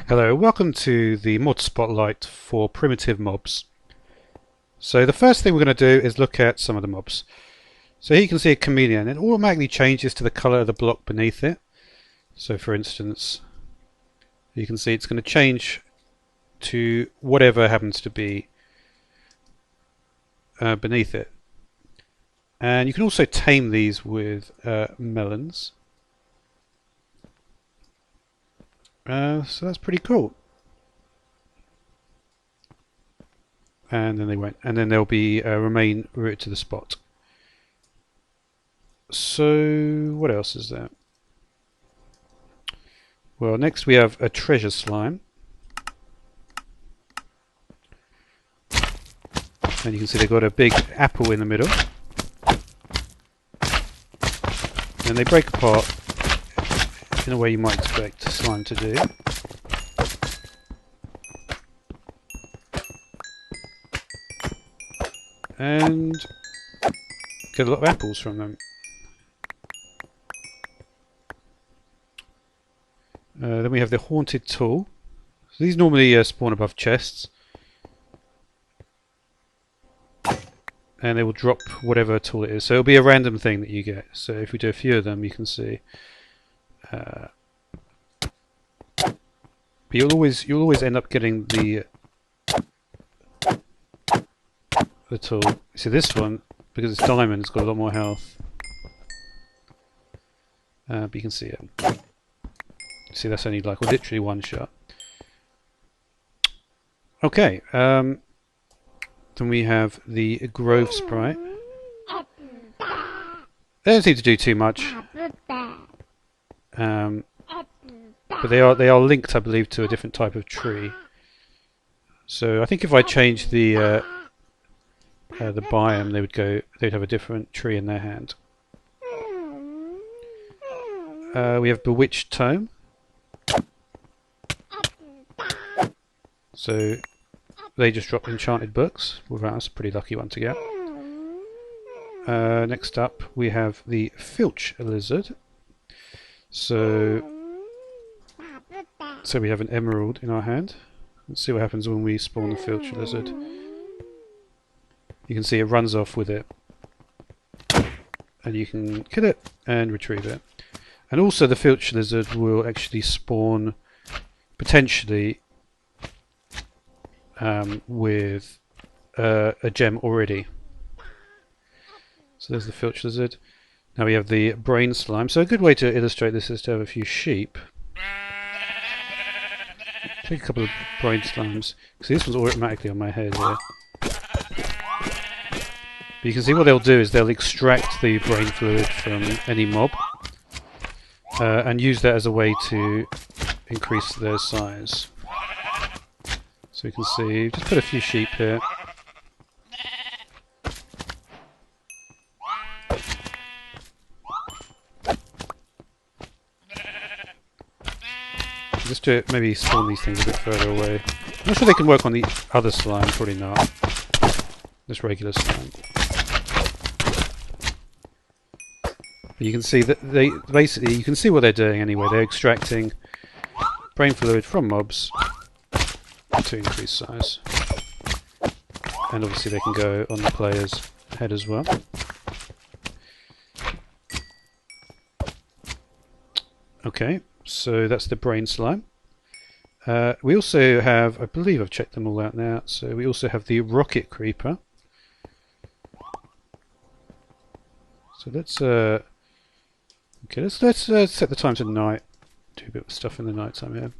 Hello, welcome to the mod spotlight for primitive mobs. So the first thing we're going to do is look at some of the mobs. So here you can see a chameleon. It automatically changes to the color of the block beneath it. So for instance, you can see it's going to change to whatever happens to be beneath it. And you can also tame these with melons. So that's pretty cool. And then they went, and then they'll be remain rooted to the spot. So what else is there? Well, next we have a treasure slime, and you can see they've got a big apple in the middle, and they break apart in a way you might expect slime to do. And get a lot of apples from them. Then we have the haunted tool. So these normally spawn above chests, and they will drop whatever tool it is. So it'll be a random thing that you get. So if we do a few of them, you can see. But you'll always end up getting the tool. See this one, because it's diamond, it's got a lot more health. But you can see it. See, that's only like literally one shot. Okay. Then we have the Grove Sprite. They don't seem to do too much. But they are linked, I believe, to a different type of tree. So I think if I change the biome, they'd have a different tree in their hand. We have Bewitched Tome. So they just drop enchanted books. Well, that's a pretty lucky one to get. Next up we have the Filch Lizard. So we have an emerald in our hand. Let's see what happens when we spawn the Filch Lizard. You can see it runs off with it, and you can kill it and retrieve it. And also the Filch Lizard will actually spawn potentially with a gem already. So there's the Filch Lizard. Now we have the Brain Slime. So a good way to illustrate this is to have a few sheep. Take a couple of Brain Slimes. See, this one's automatically on my head here. But you can see what they'll do is they'll extract the brain fluid from any mob and use that as a way to increase their size. So you can see, just put a few sheep here. Just to maybe spawn these things a bit further away. I'm not sure they can work on the other slime, probably not. Just regular slime. But you can see that they basically, you can see what they're doing anyway. They're extracting brain fluid from mobs to increase size. And obviously they can go on the player's head as well. Okay, so that's the brain slime. We also have, I believe I've checked them all out now, so we also have the rocket creeper. So let's let's set the time to night. Do a bit of stuff in the night time here.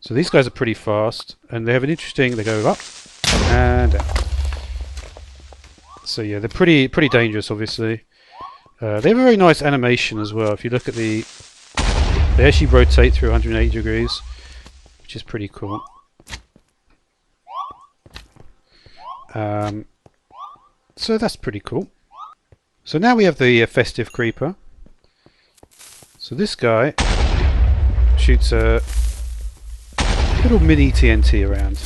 So these guys are pretty fast, and they have an interesting. They go up and down. So yeah, they're pretty dangerous, obviously. They have a very nice animation as well. If you look at they actually rotate through 180 degrees, which is pretty cool. So that's pretty cool. So now we have the festive creeper. So this guy shoots a little mini TNT around.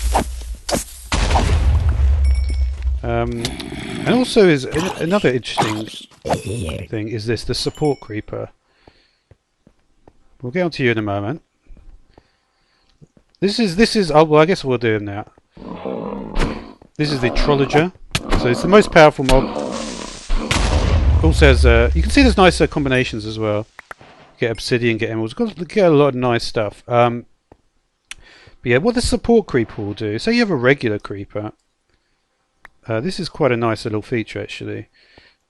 And also is another interesting thing is the support creeper. We'll get onto you in a moment. This is. Oh well, I guess we'll do it now. This is the Trolloger. So it's the most powerful mob. Also has. You can see there's nice combinations as well. Get obsidian, get emeralds. Get a lot of nice stuff. But yeah, what the support creeper will do. So you have a regular creeper. This is quite a nice little feature actually.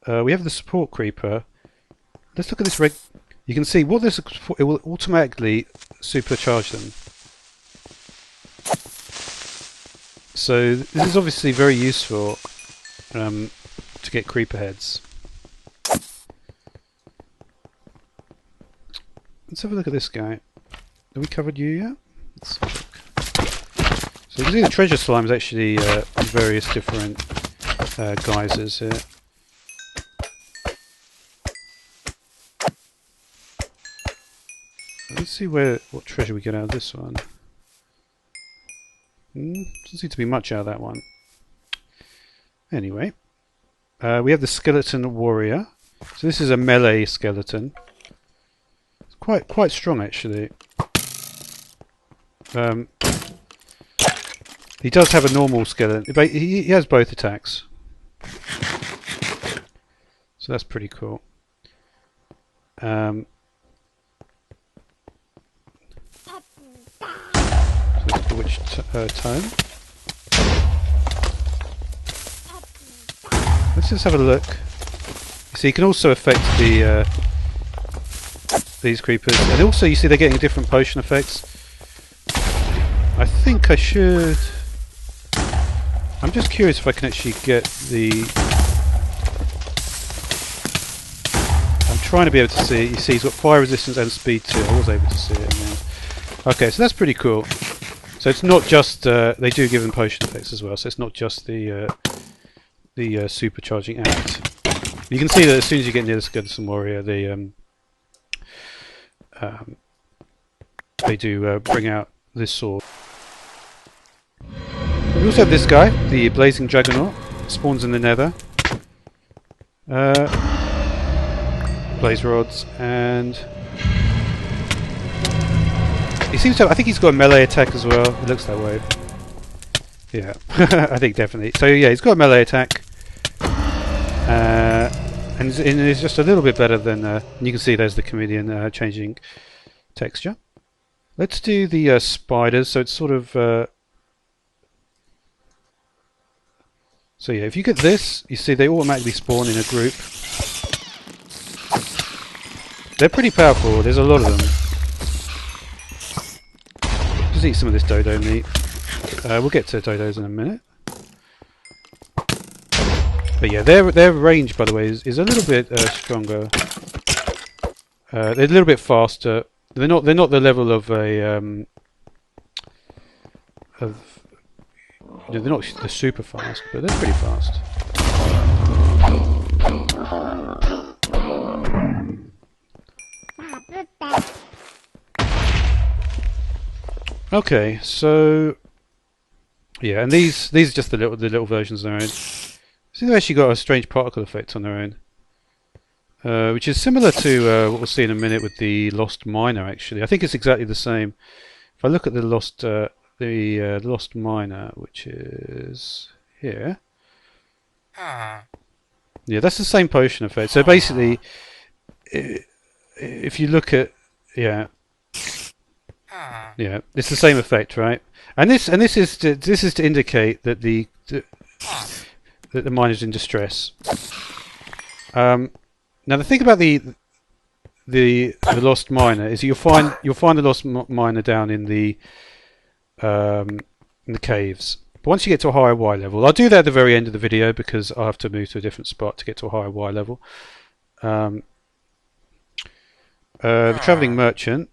We have the support creeper. Let's look at this you can see what this. It will automatically supercharge them. So this is obviously very useful to get creeper heads. Let's have a look at this guy. Have we covered you yet? Let's have a look. So you can see the treasure slime is actually various different guises here. Let's see what treasure we get out of this one. Doesn't seem to be much out of that one. Anyway, we have the skeleton warrior. So this is a melee skeleton. It's quite strong actually. He does have a normal skeleton. He has both attacks. So that's pretty cool. So which tone? Let's just have a look. So you can also affect the these creepers, and also you see they're getting different potion effects. I think I should. I'm just curious if I can actually get the. I'm trying to be able to see it. You see, he's got fire resistance and speed too. I was able to see it in the end. Okay, so that's pretty cool. So it's not just they do give them potion effects as well. So it's not just the supercharging act. You can see that as soon as you get near the skeleton warrior, they do bring out this sword. We also have this guy, the Blazing Juggernaut, spawns in the Nether. Blaze rods, and he seems to have, I think he's got a melee attack as well. It looks that way. Yeah, I think definitely. So yeah, he's got a melee attack, and it's just a little bit better than. You can see there's the chameleon changing texture. Let's do the spiders. So it's sort of. So yeah, if you get this, you see they automatically spawn in a group. They're pretty powerful. There's a lot of them. Just eat some of this dodo meat. We'll get to dodos in a minute. But yeah, their range, by the way, is a little bit stronger. They're a little bit faster. They're not the level of a they're not super fast, but they're pretty fast. Okay, so yeah, and these are just the little versions on their own. See, they've actually got a strange particle effect on their own, which is similar to what we'll see in a minute with the Lost Miner. Actually, I think it's exactly the same. If I look at the Lost Miner, which is here, yeah, that's the same potion effect. So basically, if you look at yeah, it's the same effect, right? And this is to indicate that that the miner's in distress. Now the thing about the Lost Miner is you'll find the Lost Miner down in the caves. But once you get to a higher Y level, I'll do that at the very end of the video because I have to move to a different spot to get to a higher Y level. The Travelling Merchant.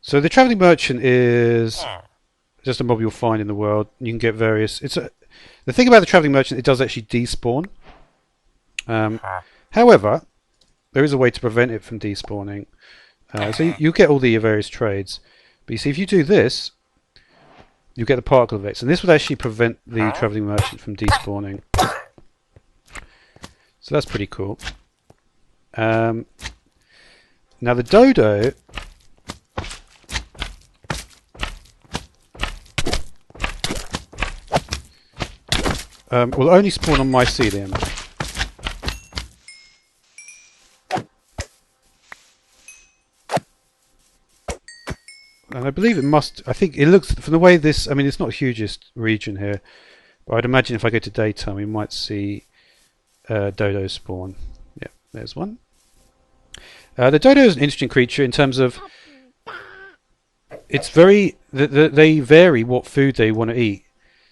So the Travelling Merchant is just a mob you'll find in the world. You can get various. The thing about the Travelling Merchant, it does actually despawn. However, there is a way to prevent it from despawning. So you get all the various trades. But you see, if you do this, you get the particle effects, and this would actually prevent the Travelling Merchant from despawning. So that's pretty cool. Now the dodo. will only spawn on mycelium. And I believe it must, I think it looks, from the way this, I mean it's not the hugest region here, but I'd imagine if I go to daytime we might see dodo spawn. Yeah, there's one. The dodo is an interesting creature in terms of it's very, they vary what food they want to eat.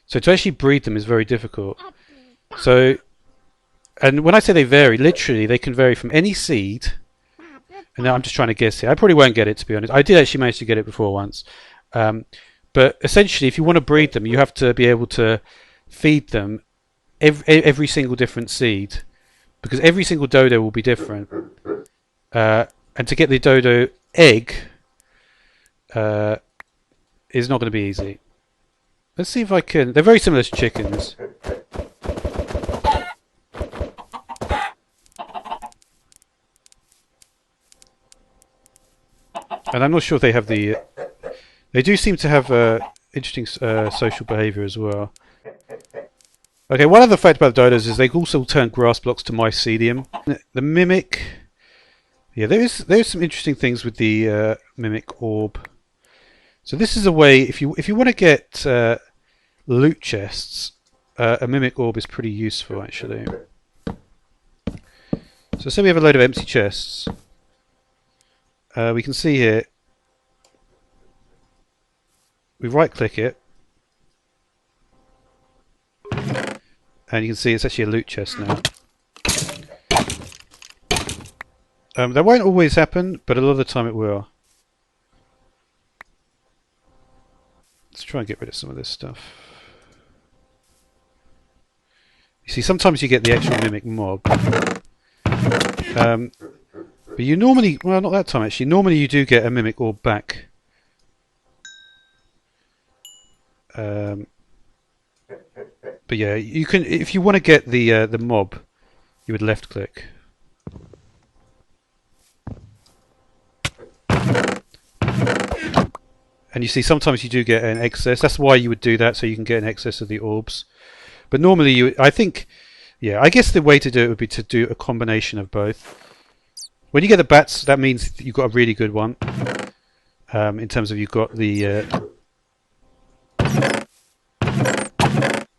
So to actually breed them is very difficult. So, and when I say they vary, literally they can vary from any seed. And now I'm just trying to guess here. I probably won't get it, to be honest. I did actually manage to get it before once. But essentially, if you want to breed them, you have to be able to feed them every single different seed. Because every single dodo will be different. And to get the dodo egg is not going to be easy. Let's see if I can... They're very similar to chickens. And I'm not sure if they have the... They do seem to have interesting social behaviour as well. Okay, one other fact about the dodos is they also turn grass blocks to mycelium. The mimic... Yeah, there's some interesting things with the mimic orb. So this is a way, if you want to get loot chests, a mimic orb is pretty useful actually. So say we have a load of empty chests. We can see here, we right click it, and you can see it's actually a loot chest now. That won't always happen, but a lot of the time it will. Let's try and get rid of some of this stuff. You see, sometimes you get the actual mimic mob. But you normally, well, not that time actually, normally you do get a mimic orb back. But yeah, you can, if you want to get the mob, you would left click. And you see sometimes you do get an excess. That's why you would do that, so you can get an excess of the orbs. But normally you, I think, yeah, I guess the way to do it would be to do a combination of both. When you get the bats, that means you've got a really good one. In terms of you've got the...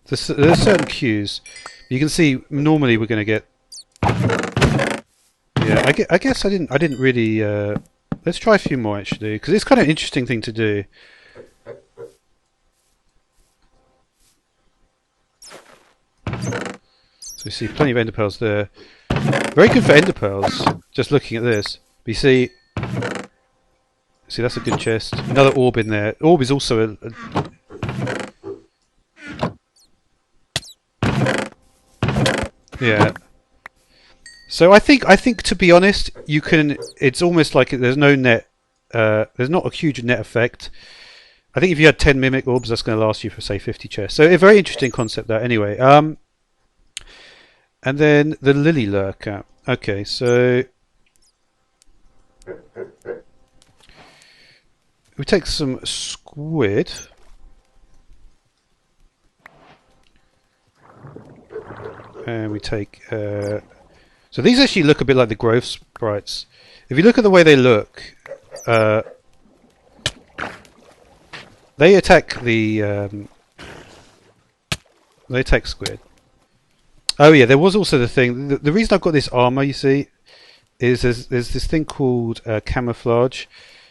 there's certain cues. You can see normally we're going to get... Yeah, I guess I didn't really... Let's try a few more actually, because it's kind of an interesting thing to do. So you see plenty of ender pearls there. Very good for ender pearls, just looking at this. But you see that's a good chest. Another orb in there. Orb is also yeah. So I think to be honest, you can. It's almost like there's no net. There's not a huge net effect. I think if you had 10 mimic orbs, that's going to last you for say 50 chests. So a very interesting concept there. Anyway, and then the lily lurker. Okay, so we take some squid. And we take... so these actually look a bit like the growth sprites. If you look at the way they look, they attack the... they attack squid. Oh yeah, there was also the thing... The reason I've got this armour, you see, is there's this thing called camouflage.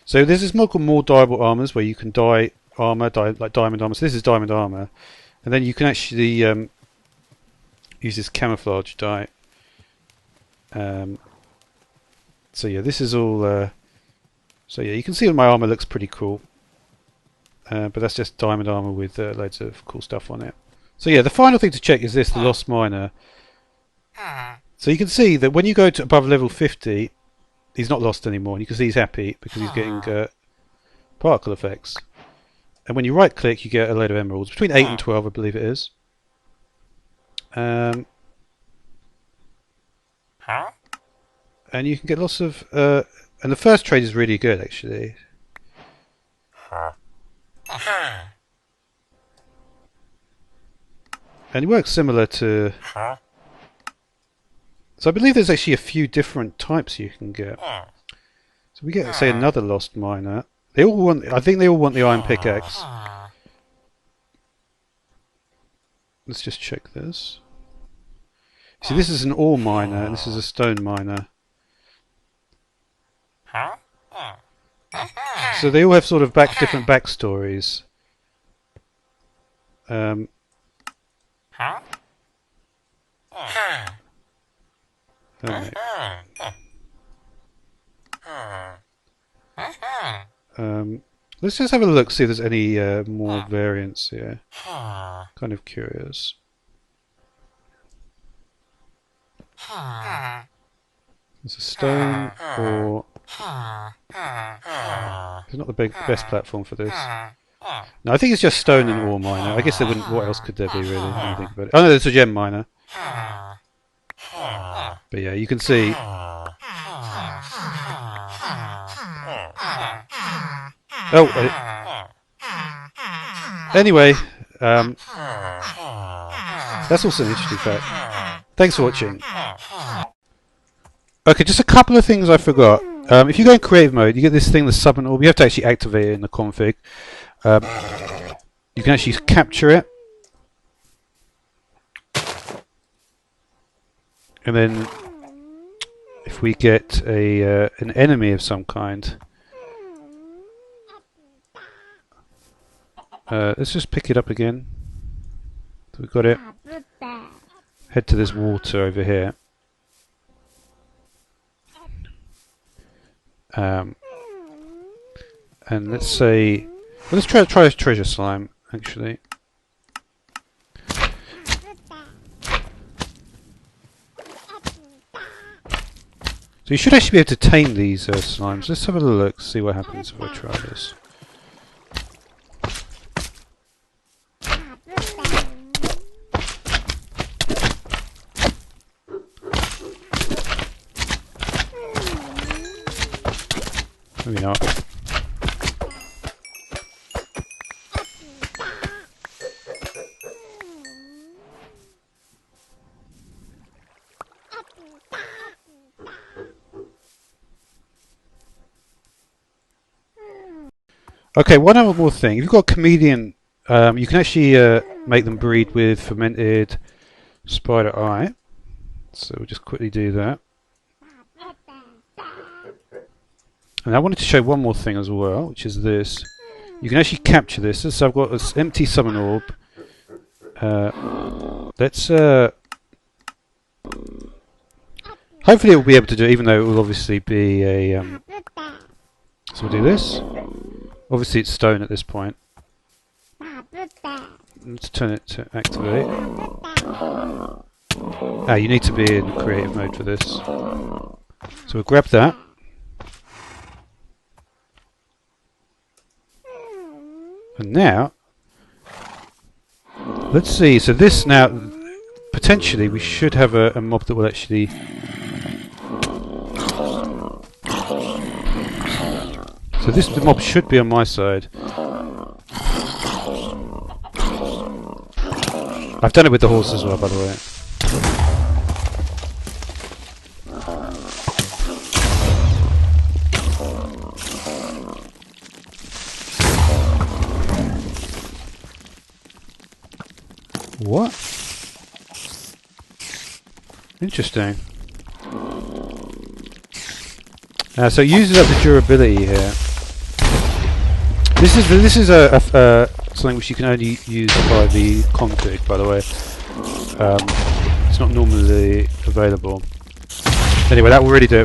So there's this mod called more dyeable armours where you can dye armour, like diamond armour. So this is diamond armour. And then you can actually use this camouflage dye. So yeah, this is all... so yeah, you can see that my armour looks pretty cool. But that's just diamond armour with loads of cool stuff on it. So yeah, the final thing to check is this, the Lost Miner. So you can see that when you go to above level 50, he's not lost anymore. And you can see he's happy because he's getting particle effects. And when you right click, you get a load of emeralds. Between 8 and 12, I believe it is. And you can get lots of... and the first trade is really good, actually. And it works similar to... So I believe there's actually a few different types you can get. So we get, say, another lost miner. They all want... I think they all want the iron pickaxe. Let's just check this. See, this is an ore miner, and this is a stone miner. So they all have sort of different backstories. Okay. Let's just have a look, see if there's any more variants here. Kind of curious. There's a stone, or... It's not the best platform for this. No, I think it's just stone and ore miner. I guess they wouldn't... What else could there be, really? I think about it. Oh no, there's a gem miner. But yeah, you can see... Oh! Anyway, that's also an interesting fact. Thanks for watching. Okay, just a couple of things I forgot. If you go in creative mode, you get this thing, the summon orb. You have to actually activate it in the config. You can actually capture it. And then, if we get an enemy of some kind, let's just pick it up again. So we've got it. Head to this water over here. And let's say, well, let's try a treasure slime, actually. So you should actually be able to tame these slimes. Let's have a look, see what happens if I try this. Maybe not. Okay, one other more thing. If you've got a chameleon, you can actually make them breed with fermented spider eye. So we'll just quickly do that. And I wanted to show one more thing as well, which is this. You can actually capture this. So I've got this empty summon orb. Let's... hopefully it will be able to do it, even though it will obviously be a... So we'll do this. Obviously it's stone at this point. Let's turn it to activate. Ah, you need to be in creative mode for this. So we'll grab that. And now, let's see, so this now, potentially we should have a mob that will actually... So this mob should be on my side. I've done it with the horse as well, by the way. What? Interesting. So it uses up the durability here. This is something which you can only use by the config, by the way. It's not normally available. Anyway, that will really do it.